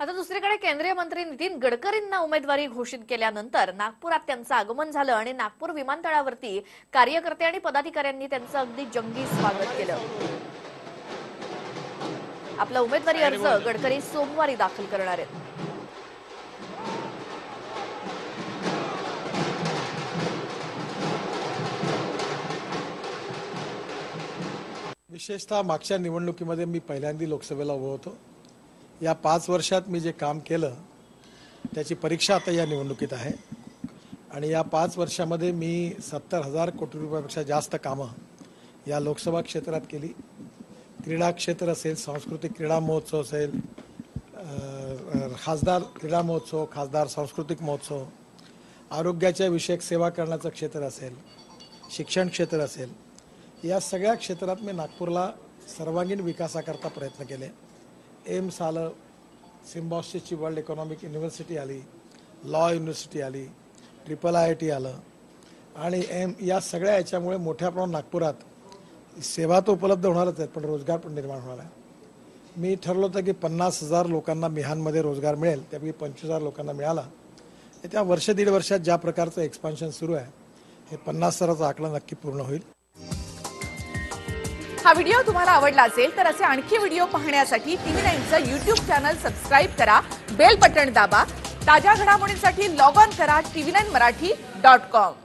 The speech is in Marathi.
आता दुसरीकडे केंद्रीय मंत्री नितीन गडकरींना उमेदवारी घोषित केल्यानंतर नागपुरात त्यांचं आगमन झालं आणि नागपूर विमानतळावरती कार्यकर्ते आणि पदाधिकाऱ्यांनी त्यांचं अगदी जंगी स्वागत केलं। आपला उमेदवारी अर्ज गडकरी सोमवारी दाखल करणार आहेत। विशेषतः मागच्या निवडणुकीमध्ये मी पहिल्यांदा लोकसभेला उभा होतो। या 5 वर्षात मी जे काम केलं त्याची परीक्षा आता या निवडणुकीत आहे आणि या 5 वर्षामध्ये मी 70,000 कोटी रुपयापेक्षा जास्त कामं या लोकसभा क्षेत्रात केली। क्रीडा क्षेत्र असेल, सांस्कृतिक क्रीडा महोत्सव असेल, खासदार क्रीडा महोत्सव, खासदार सांस्कृतिक महोत्सव, आरोग्याच्या विषयक सेवा करण्याचं क्षेत्र असेल, शिक्षण क्षेत्र असेल, या सगळ्या क्षेत्रात मी नागपूरला सर्वांगीण विकासाकरता प्रयत्न केले। एम्स आलं, सिम्बॉसिसची वर्ल्ड इकॉनॉमिक युनिव्हर्सिटी आली, लॉ युनिव्हर्सिटी आली, IIIT आलं आणि या सगळ्या याच्यामुळे मोठ्या प्रमाणात नागपुरात सेवा तर उपलब्ध होणारच आहेत पण रोजगार पण निर्माण होणार आहे। मी ठरवलं होतं की 50,000 लोकांना मिहानमध्ये रोजगार मिळेल, त्यापैकी 25,000 लोकांना मिळाला। त्या वर्ष दीड वर्षात ज्या प्रकारचं एक्सपान्शन सुरू आहे हे 50,000चा आकडा नक्की पूर्ण होईल। हा व्हिडिओ तुम्हाला आवडला असेल तर असे आणखी व्हिडिओ पाहण्यासाठी TV9चं YouTube चॅनल सबस्क्राइब करा, बेल बटन दाबा। ताज्या घडामोडींसाठी लॉग ऑन करा tv9marathi.com।